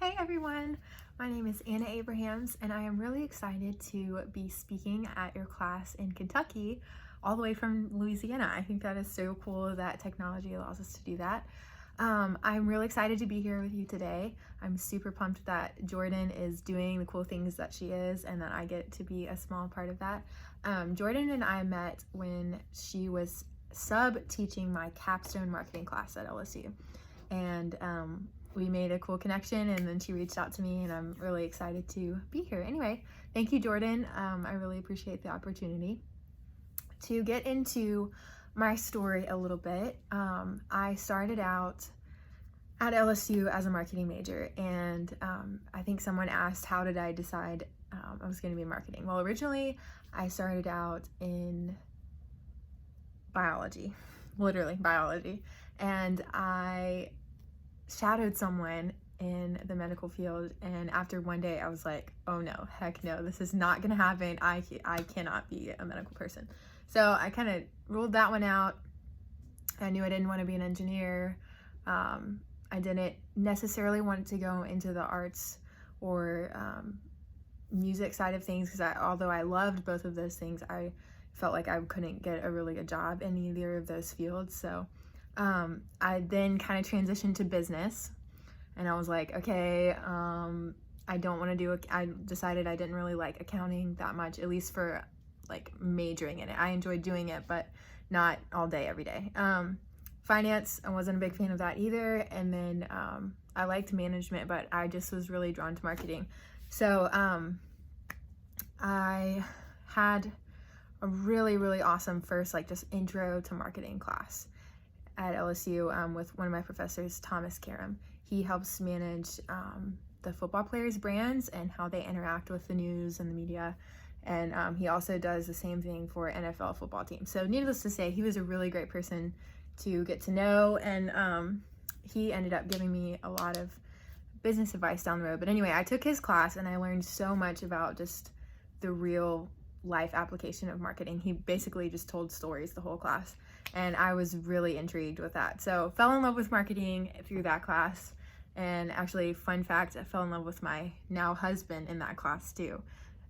Hey everyone, my name is Anna Abrahams and I am really excited to be speaking at your class in Kentucky all the way from Louisiana. I think that is so cool that technology allows us to do that. I'm really excited to be here with you today. I'm super pumped that Jordan is doing the cool things that she is and that I get to be a small part of that. Jordan and I met when she was sub-teaching my capstone marketing class at LSU. And we made a cool connection, and then she reached out to me, and I'm really excited to be here. Anyway, thank you, Jordan. I really appreciate the opportunity. To get into my story a little bit, I started out at LSU as a marketing major, and I think someone asked, how did I decide I was going to be in marketing? Well, originally I started out in biology, literally biology, and I shadowed someone in the medical field, and after one day I was like, oh no, heck no, this is not gonna happen. I cannot be a medical person. So I kind of ruled that one out. I knew I didn't want to be an engineer. I didn't necessarily want to go into the arts or music side of things, because although I loved both of those things, I felt like I couldn't get a really good job in either of those fields. So I then kind of transitioned to business, and I was like, okay, I don't want to do it. I decided I didn't really like accounting that much, at least for like majoring in it. I enjoyed doing it, but not all day, every day. Finance, I wasn't a big fan of that either. And then I liked management, but I just was really drawn to marketing. So I had a really, really awesome first, like, just intro to marketing class at LSU with one of my professors, Thomas Karam. He helps manage the football players' brands and how they interact with the news and the media. And he also does the same thing for NFL football teams. So needless to say, he was a really great person to get to know. And he ended up giving me a lot of business advice down the road. But anyway, I took his class and I learned so much about just the real life application of marketing. He basically just told stories the whole class, and I was really intrigued with that. So fell in love with marketing through that class. And actually, fun fact, I fell in love with my now husband in that class too.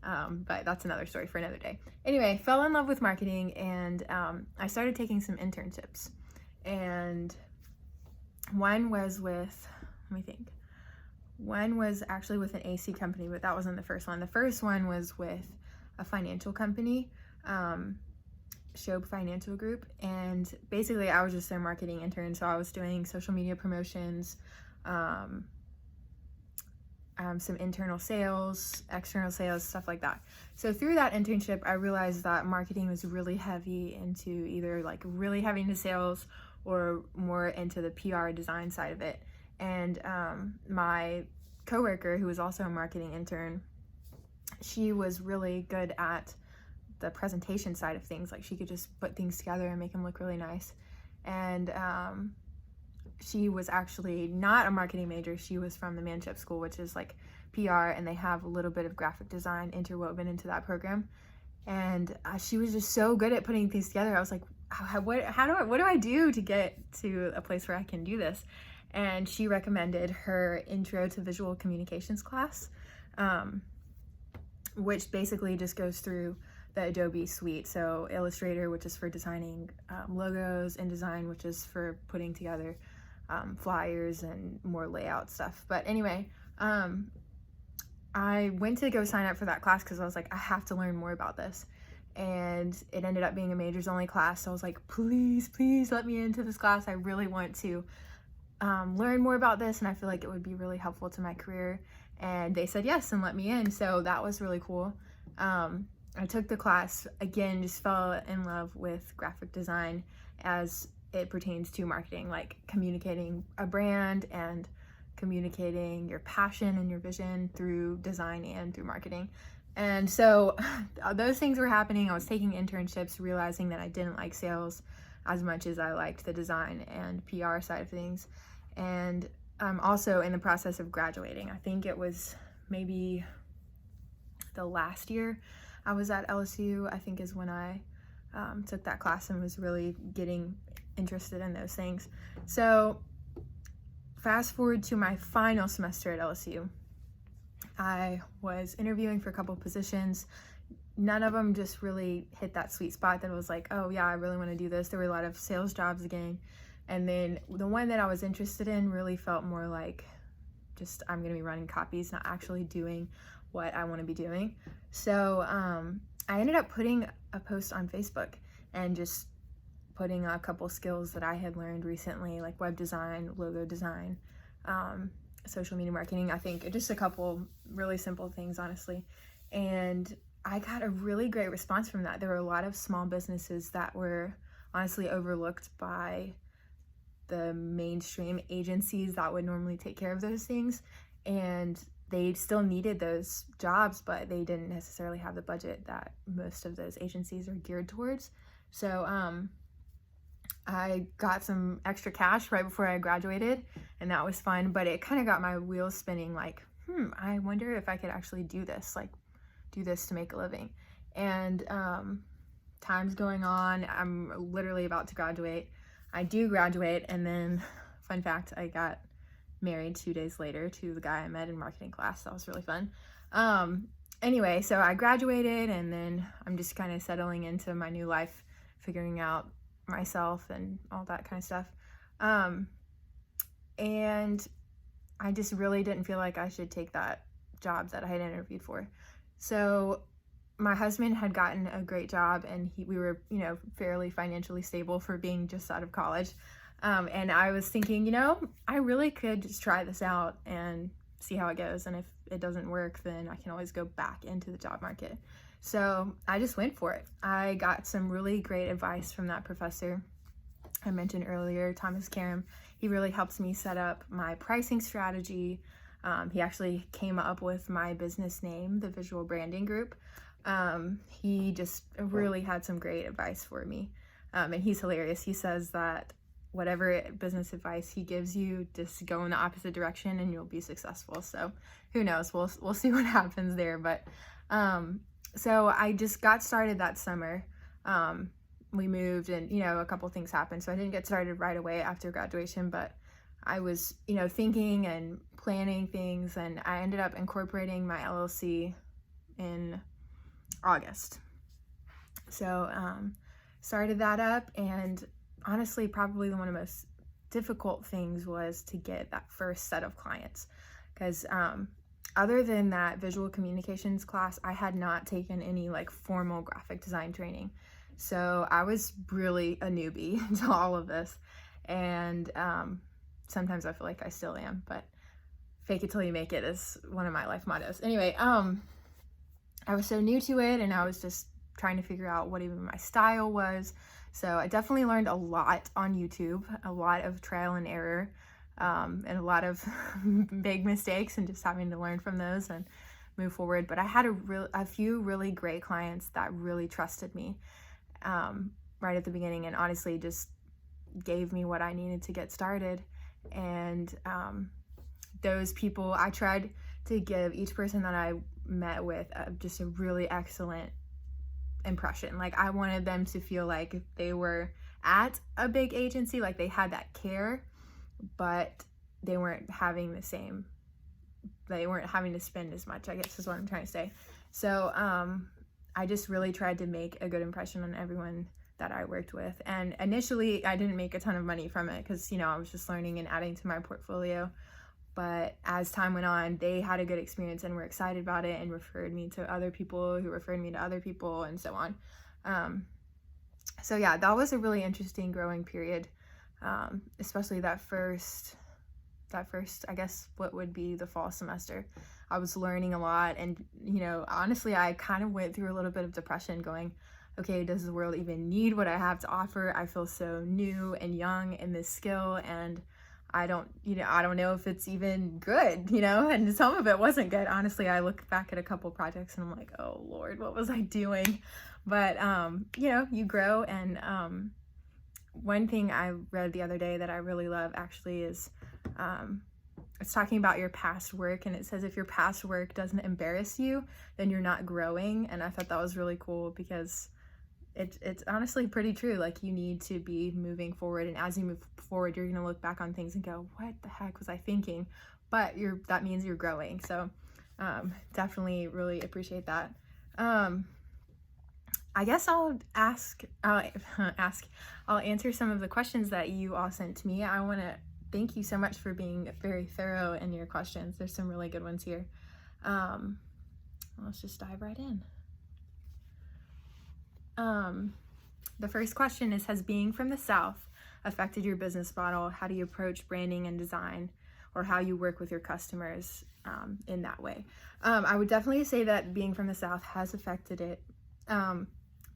But that's another story for another day. Anyway, fell in love with marketing, and I started taking some internships. And one was with, let me think, one was actually with an AC company, but that wasn't the first one. The first one was with a financial company, Shobe Financial Group, and basically I was just their marketing intern. So I was doing social media promotions, some internal sales, external sales, stuff like that. So through that internship, I realized that marketing was really heavy into either like really heavy into sales or more into the PR design side of it. And my coworker, who was also a marketing intern, she was really good at the presentation side of things. Like, she could just put things together and make them look really nice. And she was actually not a marketing major. She was from the Manship School, which is like PR, and they have a little bit of graphic design interwoven into that program. And she was just so good at putting things together. I was like, what do I do to get to a place where I can do this? And she recommended her Intro to Visual Communications class, which basically just goes through the Adobe suite. So Illustrator, which is for designing logos, InDesign, which is for putting together flyers and more layout stuff. But anyway, I went to go sign up for that class because I was like, I have to learn more about this. And it ended up being a majors only class. So I was like, please let me into this class. I really want to learn more about this, and I feel like it would be really helpful to my career. And they said yes and let me in. So that was really cool. I took the class, again, just fell in love with graphic design as it pertains to marketing, like communicating a brand and communicating your passion and your vision through design and through marketing. And so those things were happening. I was taking internships, realizing that I didn't like sales as much as I liked the design and PR side of things. And I'm also in the process of graduating. I think it was maybe the last year I was at LSU, I think, is when I took that class and was really getting interested in those things. So fast forward to my final semester at LSU. I was interviewing for a couple positions. None of them just really hit that sweet spot that was like, oh yeah, I really want to do this. There were a lot of sales jobs again. And then the one that I was interested in really felt more like just I'm going to be running copies, not actually doing what I want to be doing. So I ended up putting a post on Facebook and just putting a couple skills that I had learned recently, like web design, logo design, social media marketing. I think just a couple really simple things, honestly. And I got a really great response from that. There were a lot of small businesses that were honestly overlooked by the mainstream agencies that would normally take care of those things, and they still needed those jobs, but they didn't necessarily have the budget that most of those agencies are geared towards. So I got some extra cash right before I graduated, and that was fun, but it kind of got my wheels spinning, like, I wonder if I could actually do this to make a living. And time's going on. I'm literally about to graduate. I do graduate, and then, fun fact, I got married 2 days later to the guy I met in marketing class. That was really fun. Anyway, so I graduated, and then I'm just kind of settling into my new life, figuring out myself and all that kind of stuff. And I just really didn't feel like I should take that job that I had interviewed for. So my husband had gotten a great job, and we were, fairly financially stable for being just out of college. And I was thinking, I really could just try this out and see how it goes. And if it doesn't work, then I can always go back into the job market. So I just went for it. I got some really great advice from that professor I mentioned earlier, Thomas Karam. He really helps me set up my pricing strategy. He actually came up with my business name, the Visual Branding Group. He just really had some great advice for me. And he's hilarious. He says that whatever business advice he gives you, just go in the opposite direction and you'll be successful. So who knows? We'll see what happens there. But so I just got started that summer. We moved, and a couple things happened, so I didn't get started right away after graduation, but I was thinking and planning things, and I ended up incorporating my LLC in August. So started that up, and honestly, probably one of the most difficult things was to get that first set of clients, because other than that visual communications class, I had not taken any formal graphic design training. So I was really a newbie to all of this, and sometimes I feel like I still am, but fake it till you make it is one of my life mottos. Anyway, I was so new to it, and I was just trying to figure out what even my style was. So I definitely learned a lot on YouTube, a lot of trial and error, and a lot of big mistakes, and just having to learn from those and move forward. But I had a few really great clients that really trusted me right at the beginning, and honestly just gave me what I needed to get started. And those people, I tried to give each person that I met with just a really excellent impression. I wanted them to feel like they were at a big agency, like they had that care, but they weren't having to spend as much, I guess is what I'm trying to say. So I just really tried to make a good impression on everyone that I worked with. And initially I didn't make a ton of money from it because, I was just learning and adding to my portfolio. But as time went on, they had a good experience and were excited about it and referred me to other people who referred me to other people, and so on. So yeah, that was a really interesting growing period, especially that first, I guess, what would be the fall semester. I was learning a lot, and, honestly, I kind of went through a little bit of depression going, okay, does the world even need what I have to offer? I feel so new and young in this skill, and I don't know if it's even good, and some of it wasn't good. Honestly, I look back at a couple projects and I'm like, oh Lord, what was I doing? But, you grow. And one thing I read the other day that I really love actually is, it's talking about your past work, and it says if your past work doesn't embarrass you, then you're not growing. And I thought that was really cool because it's honestly pretty true. Like, you need to be moving forward, and as you move forward, you're gonna look back on things and go, what the heck was I thinking? But that means you're growing. So definitely really appreciate that. I guess I'll answer some of the questions that you all sent to me. I want to thank you so much for being very thorough in your questions. There's some really good ones here. Let's just dive right in. The first question is, has being from the South affected your business model? How do you approach branding and design, or how you work with your customers in that way? I would definitely say that being from the South has affected it.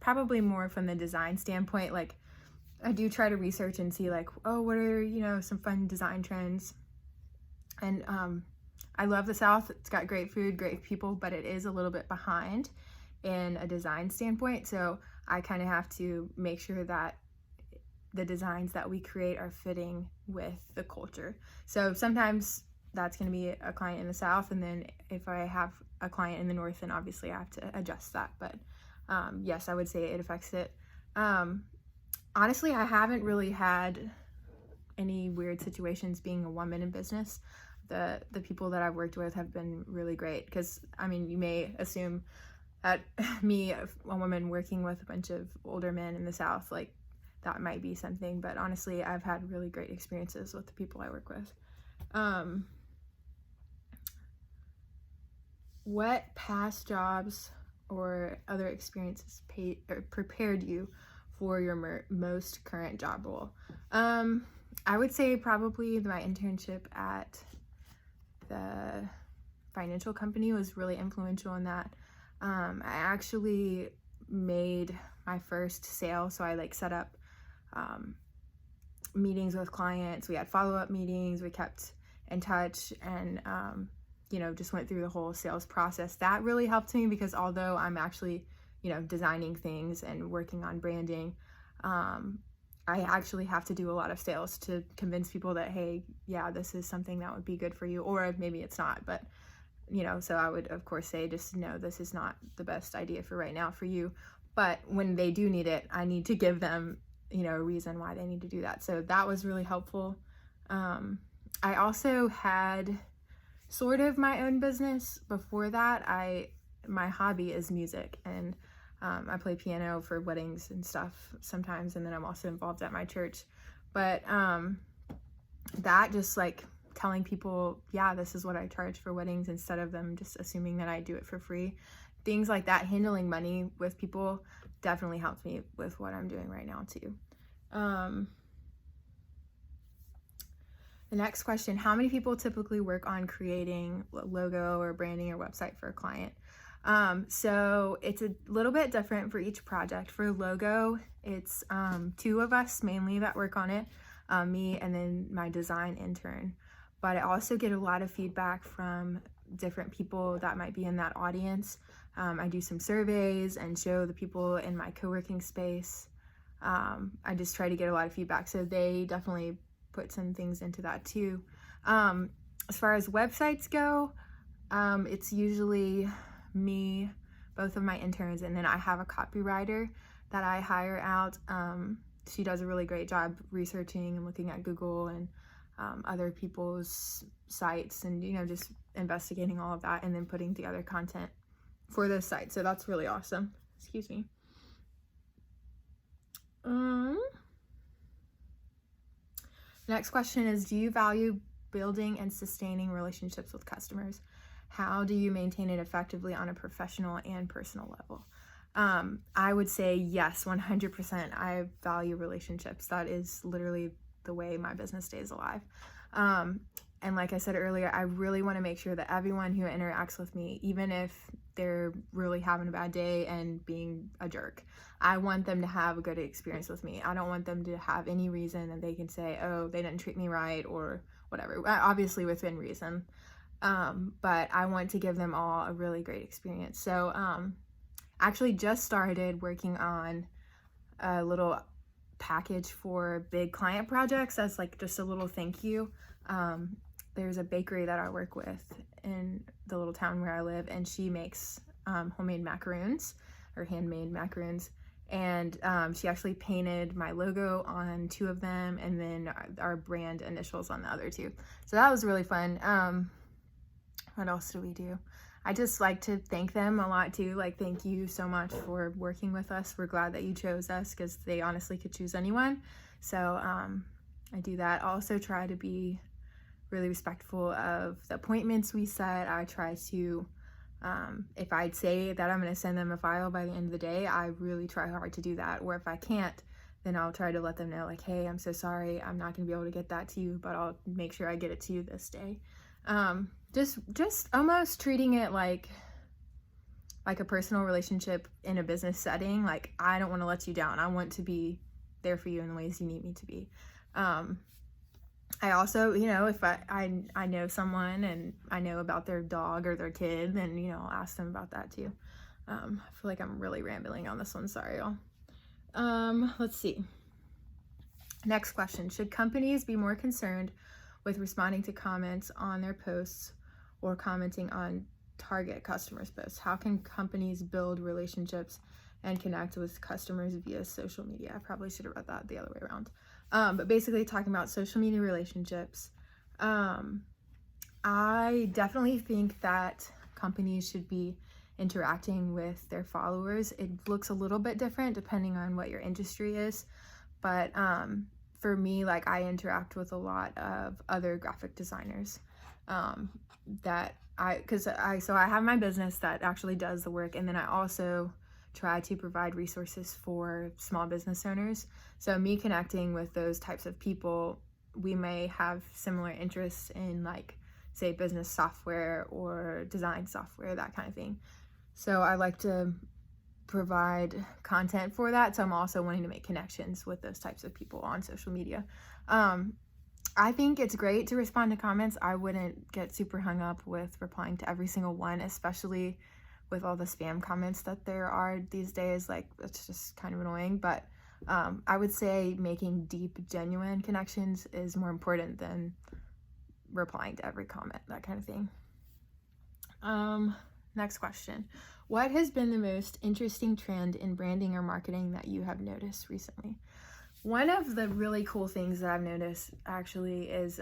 Probably more from the design standpoint. Like, I do try to research and see, like, oh, what are, some fun design trends. And I love the South. It's got great food, great people, but it is a little bit behind in a design standpoint. So I kind of have to make sure that the designs that we create are fitting with the culture. So sometimes that's going to be a client in the South, and then if I have a client in the North, then obviously I have to adjust that. But yes, I would say it affects it. Honestly, I haven't really had any weird situations being a woman in business. The people that I've worked with have been really great, because you may assume that me, a woman working with a bunch of older men in the South, like, that might be something, but honestly, I've had really great experiences with the people I work with. What past jobs or other experiences prepared you for your most current job role? I would say probably my internship at the financial company was really influential in that. I actually made my first sale, so I set up meetings with clients. We had follow-up meetings, we kept in touch, and just went through the whole sales process. That really helped me, because although I'm actually designing things and working on branding, I actually have to do a lot of sales to convince people that, hey, yeah, this is something that would be good for you, or maybe it's not. But so I would of course say, just no, this is not the best idea for right now for you. But when they do need it, I need to give them a reason why they need to do that. So that was really helpful. I also had sort of my own business before that. My hobby is music, and I play piano for weddings and stuff sometimes, and then I'm also involved at my church. But that just telling people, yeah, this is what I charge for weddings, instead of them just assuming that I do it for free. Things like that, handling money with people, definitely helped me with what I'm doing right now too. The next question, how many people typically work on creating a logo or branding or website for a client? So it's a little bit different for each project. For logo, it's 2 of us mainly that work on it, me and then my design intern. But I also get a lot of feedback from different people that might be in that audience. I do some surveys and show the people in my co-working space. I just try to get a lot of feedback, so they definitely put some things into that too. As far as websites go, it's usually me, both of my interns, and then I have a copywriter that I hire out. She does a really great job researching and looking at Google and other people's sites, and just investigating all of that and then putting together content for those sites. So that's really awesome. Excuse me. Next question is, do you value building and sustaining relationships with customers? How do you maintain it effectively on a professional and personal level? I would say yes, 100%. I value relationships. That is literally the way my business stays alive. And like I said earlier, I really want to make sure that everyone who interacts with me, even if they're really having a bad day and being a jerk, I want them to have a good experience with me. I don't want them to have any reason that they can say, oh, they didn't treat me right or whatever, obviously within reason. But I want to give them all a really great experience. So actually just started working on a little package for big client projects as just a little thank you. There's a bakery that I work with in the little town where I live, and she makes homemade macaroons, or handmade macaroons, and she actually painted my logo on 2 of them, and then our brand initials on the other 2. So that was really fun. What else do we do? I just like to thank them a lot too. Like, thank you so much for working with us. We're glad that you chose us, because they honestly could choose anyone. So I do that. I also try to be really respectful of the appointments we set. I try to, if I'd say that I'm going to send them a file by the end of the day, I really try hard to do that. Or if I can't, then I'll try to let them know, like, hey, I'm so sorry, I'm not going to be able to get that to you, but I'll make sure I get it to you this day. Just almost treating it like a personal relationship in a business setting. Like, I don't want to let you down. I want to be there for you in the ways you need me to be. I also, if I know someone and I know about their dog or their kid, then, I'll ask them about that too. I feel like I'm really rambling on this one. Sorry, y'all. Let's see. Next question. Should companies be more concerned with responding to comments on their posts or commenting on target customers' posts? How can companies build relationships and connect with customers via social media? I probably should have read that the other way around. But basically talking about social media relationships, I definitely think that companies should be interacting with their followers. It looks a little bit different depending on what your industry is, but for me, like, I interact with a lot of other graphic designers because I have my business that actually does the work, and then I also try to provide resources for small business owners. So me connecting with those types of people, we may have similar interests in, like, say, business software or design software, that kind of thing. So I like to provide content for that. So I'm also wanting to make connections with those types of people on social media. I think it's great to respond to comments. I wouldn't get super hung up with replying to every single one, especially with all the spam comments that there are these days. Like, it's just kind of annoying. But I would say making deep, genuine connections is more important than replying to every comment, that kind of thing. Next question. What has been the most interesting trend in branding or marketing that you have noticed recently? One of the really cool things that I've noticed actually is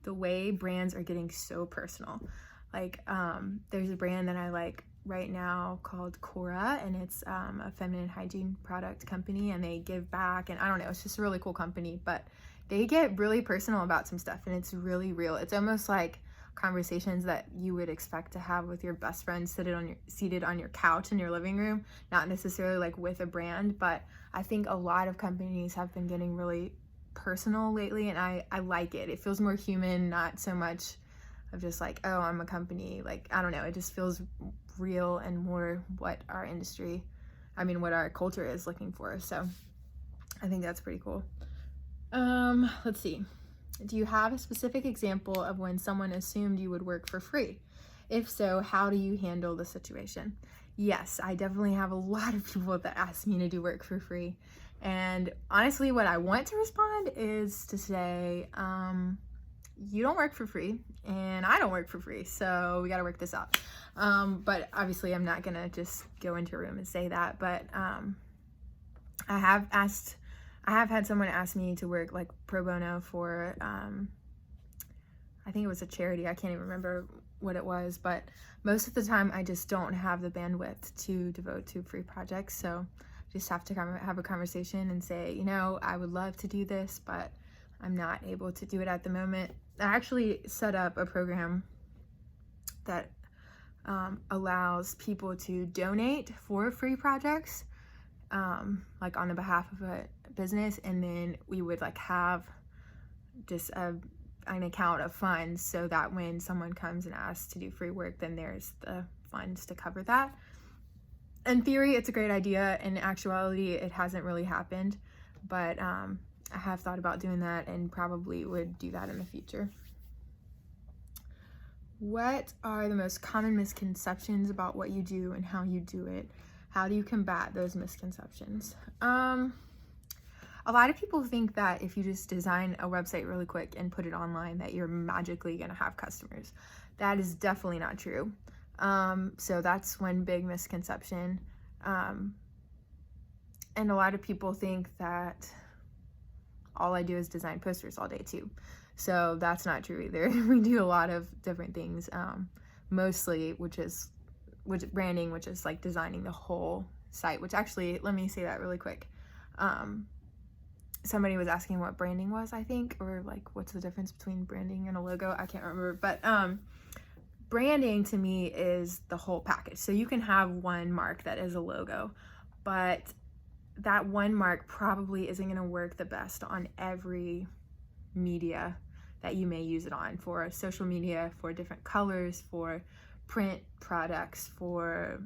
the way brands are getting so personal. Like, there's a brand that I like right now called Cora, and it's a feminine hygiene product company, and they give back, and I don't know, it's just a really cool company, but they get really personal about some stuff, and it's really real. It's almost like conversations that you would expect to have with your best friend seated on your couch in your living room, not necessarily like with a brand. But I think a lot of companies have been getting really personal lately, and I like it. It feels more human, not so much of just like, oh, I'm a company. Like, I don't know, it just feels real and more what our culture is looking for. So I think that's pretty cool. Let's see. Do you have a specific example of when someone assumed you would work for free? If so, how do you handle the situation? Yes, I definitely have a lot of people that ask me to do work for free. And honestly, what I want to respond is to say, you don't work for free and I don't work for free, so we got to work this out. But obviously I'm not gonna just go into a room and say that, but I have had someone ask me to work like pro bono for I think it was a charity. I can't even remember what it was, but most of the time I just don't have the bandwidth to devote to free projects. So just have to have a conversation and say, I would love to do this, but I'm not able to do it at the moment. I actually set up a program that allows people to donate for free projects, like on the behalf of a business, and then we would like have just an account of funds so that when someone comes and asks to do free work, then there's the funds to cover that. In theory, it's a great idea. In actuality, it hasn't really happened, but I have thought about doing that and probably would do that in the future. What are the most common misconceptions about what you do and how you do it? How do you combat those misconceptions? A lot of people think that if you just design a website really quick and put it online, that you're magically going to have customers. That is definitely not true. So that's one big misconception. And a lot of people think that all I do is design posters all day too. So that's not true either. We do a lot of different things, mostly, which branding, which is like designing the whole site, which actually, let me say that really quick. Somebody was asking what branding was, I think, or like what's the difference between branding and a logo. I can't remember, but branding to me is the whole package. So you can have one mark that is a logo, but that one mark probably isn't going to work the best on every media that you may use it on, for social media, for different colors, for print products, for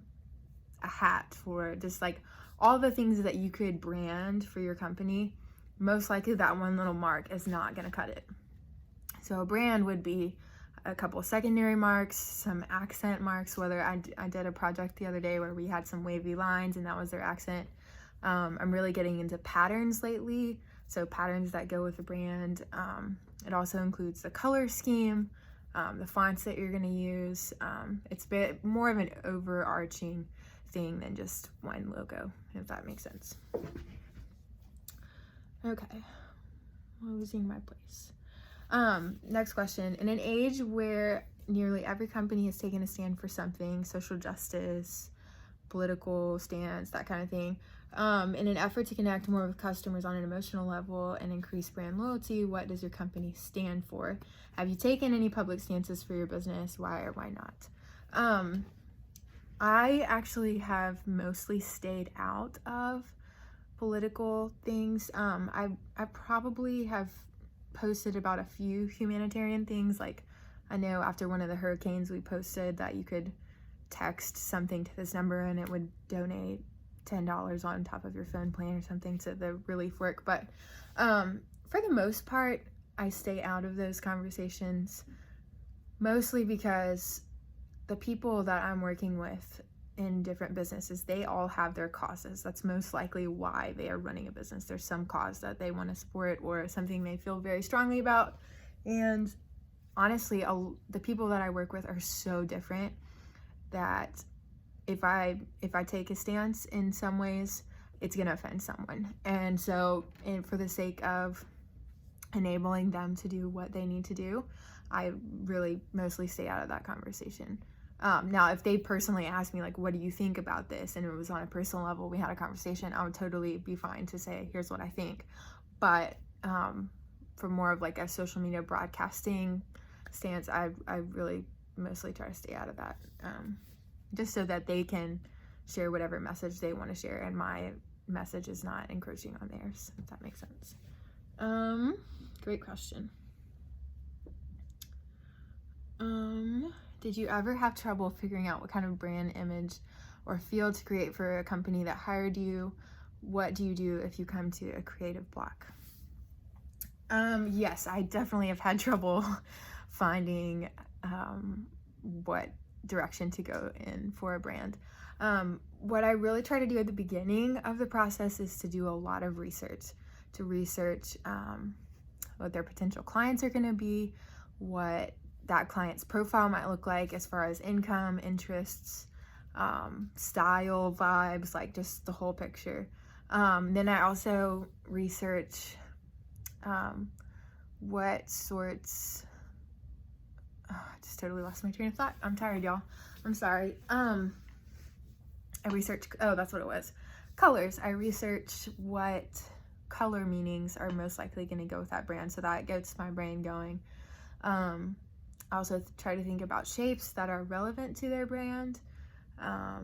a hat, for just like all the things that you could brand for your company. Most likely that one little mark is not going to cut it. So a brand would be a couple of secondary marks, some accent marks, whether I did a project the other day where we had some wavy lines and that was their accent. I'm really getting into patterns lately, so patterns that go with the brand. It also includes the color scheme, the fonts that you're going to use. It's a bit more of an overarching thing than just one logo, if that makes sense. Okay, losing my place. Next question. In an age where nearly every company has taken a stand for something, social justice, political stance, that kind of thing, in an effort to connect more with customers on an emotional level and increase brand loyalty, what does your company stand for? Have you taken any public stances for your business? Why or why not? I actually have mostly stayed out of political things. I probably have posted about a few humanitarian things. Like, I know after one of the hurricanes, we posted that you could text something to this number and it would donate $10 on top of your phone plan or something to the relief work. But for the most part, I stay out of those conversations, mostly because the people that I'm working with in different businesses, they all have their causes. That's most likely why they are running a business. There's some cause that they want to support or something they feel very strongly about. And honestly, the people that I work with are so different that if I take a stance in some ways, it's going to offend someone. And so, for the sake of enabling them to do what they need to do, I really mostly stay out of that conversation. Now, if they personally asked me, like, what do you think about this? And it was on a personal level, we had a conversation, I would totally be fine to say, here's what I think. But for more of like a social media broadcasting stance, I really mostly try to stay out of that. Just so that they can share whatever message they want to share, and my message is not encroaching on theirs, if that makes sense. Great question. Did you ever have trouble figuring out what kind of brand image or feel to create for a company that hired you? What do you do if you come to a creative block? Yes, I definitely have had trouble finding what direction to go in for a brand. What I really try to do at the beginning of the process is to do a lot of research, what their potential clients are going to be, what that client's profile might look like as far as income, interests, style, vibes, like just the whole picture. Then I also research what sorts, I just totally lost my train of thought. I'm tired, y'all. I'm sorry. I researched, that's what it was. Colors. I research what color meanings are most likely going to go with that brand, so that gets my brain going. I also try to think about shapes that are relevant to their brand. I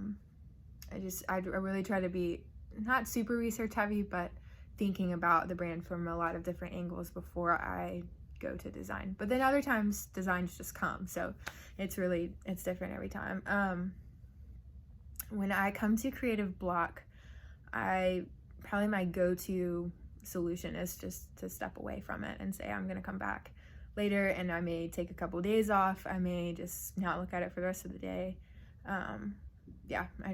really try to be not super research heavy, but thinking about the brand from a lot of different angles before I go to design. But then other times designs just come, so it's different every time. When I come to creative block, probably my go-to solution is just to step away from it and say I'm gonna come back later, and I may take a couple days off. I may just not look at it for the rest of the day. I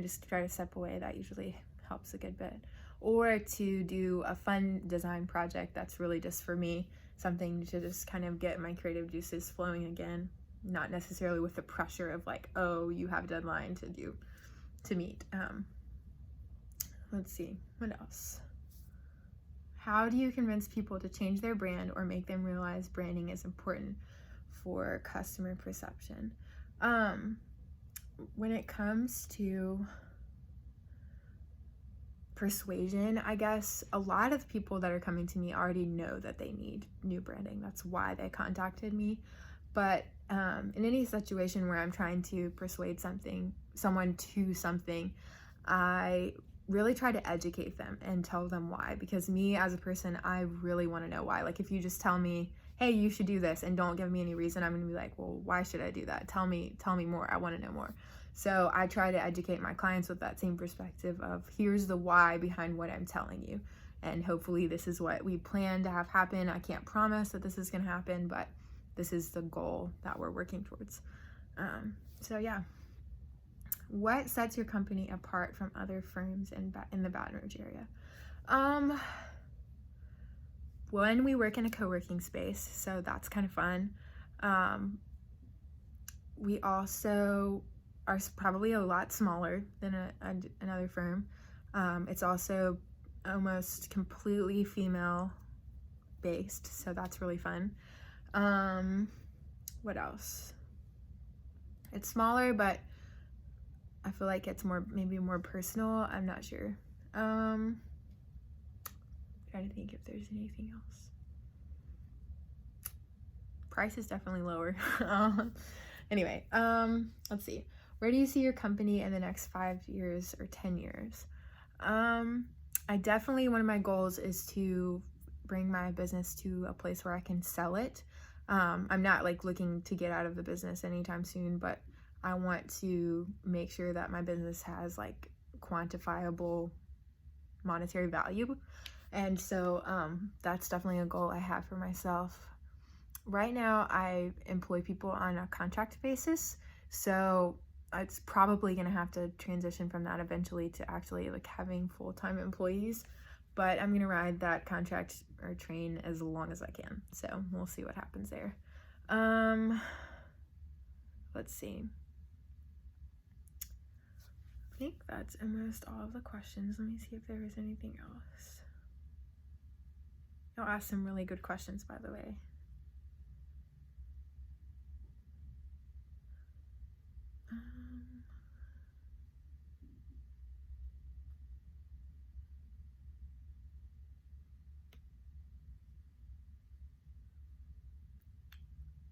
just try to step away. That usually helps a good bit. Or to do a fun design project that's really just for me, something to just kind of get my creative juices flowing again, not necessarily with the pressure of like, oh, you have a deadline to meet. Let's see, what else? How do you convince people to change their brand or make them realize branding is important for customer perception? When it comes to persuasion, I guess a lot of people that are coming to me already know that they need new branding. That's why they contacted me. But in any situation where I'm trying to persuade someone to something, I really try to educate them and tell them why. Because me as a person, I really want to know why. Like if you just tell me, hey, you should do this, and don't give me any reason, I'm gonna be like, well, why should I do that? Tell me more. I want to know more. So I try to educate my clients with that same perspective of here's the why behind what I'm telling you. And hopefully this is what we plan to have happen. I can't promise that this is going to happen, but this is the goal that we're working towards. So yeah. What sets your company apart from other firms in the Baton Rouge area? When we work in a co-working space, so that's kind of fun. We also are probably a lot smaller than another firm. It's also almost completely female based, so that's really fun. What else? It's smaller, but I feel like it's maybe more personal. I'm not sure. Trying to think if there's anything else. Price is definitely lower. Anyway, let's see. Where do you see your company in the next 5 years or 10 years? One of my goals is to bring my business to a place where I can sell it. I'm not like looking to get out of the business anytime soon, but I want to make sure that my business has like quantifiable monetary value. And so that's definitely a goal I have for myself. Right now, I employ people on a contract basis, so it's probably going to have to transition from that eventually to actually like having full-time employees, but I'm going to ride that contract or train as long as I can, so we'll see what happens there. Let's see. I think that's almost all of the questions. Let me see if there was anything else. Y'all asked some really good questions, by the way.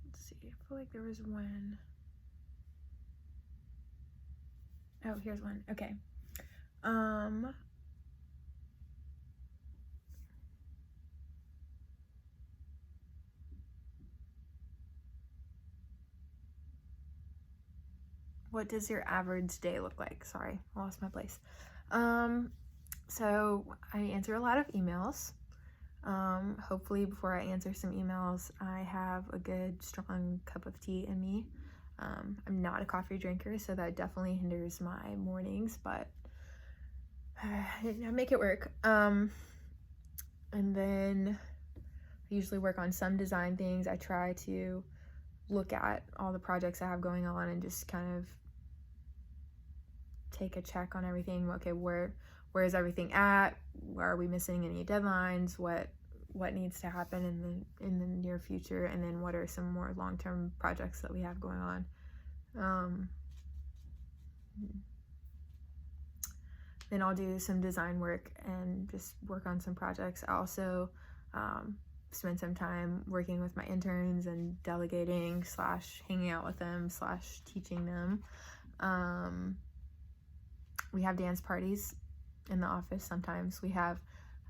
Let's see, I feel like there was one. Oh, here's one. Okay. What does your average day look like? Sorry, I lost my place. So I answer a lot of emails. Hopefully before I answer some emails, I have a good strong cup of tea in me. I'm not a coffee drinker, so that definitely hinders my mornings, but I make it work. And then I usually work on some design things. I try to look at all the projects I have going on and just kind of take a check on everything. Okay, where is everything at? Where are we missing any deadlines? What needs to happen in the near future? And then what are some more long-term projects that we have going on? Then I'll do some design work and just work on some projects. I also spend some time working with my interns and delegating / hanging out with them / teaching them. We have dance parties in the office sometimes. We have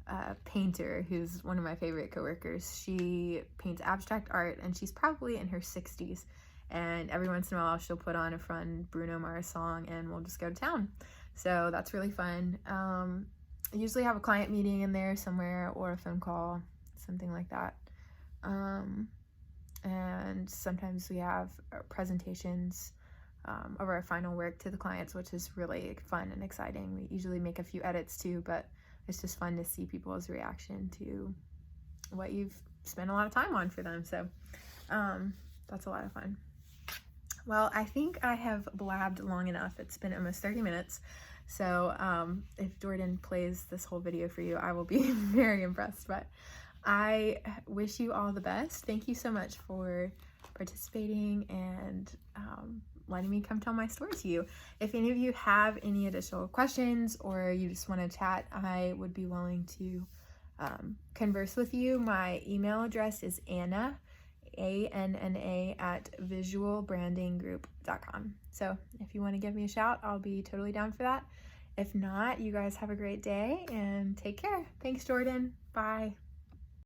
a painter who's one of my favorite coworkers. She paints abstract art and she's probably in her 60s, and every once in a while she'll put on a fun Bruno Mars song and we'll just go to town. So that's really fun. I usually have a client meeting in there somewhere or a phone call, something like that. And sometimes we have presentations of our final work to the clients, which is really fun and exciting. We usually make a few edits too, but it's just fun to see people's reaction to what you've spent a lot of time on for them. So that's a lot of fun. Well, I think I have blabbed long enough. It's been almost 30 minutes. So if Jordan plays this whole video for you, I will be very impressed. But I wish you all the best. Thank you so much for participating and letting me come tell my story to you. If any of you have any additional questions or you just want to chat, I would be willing to converse with you. My email address is Anna, ANNA, at visualbrandinggroup.com. So if you want to give me a shout, I'll be totally down for that. If not, you guys have a great day and take care. Thanks, Jordan. Bye.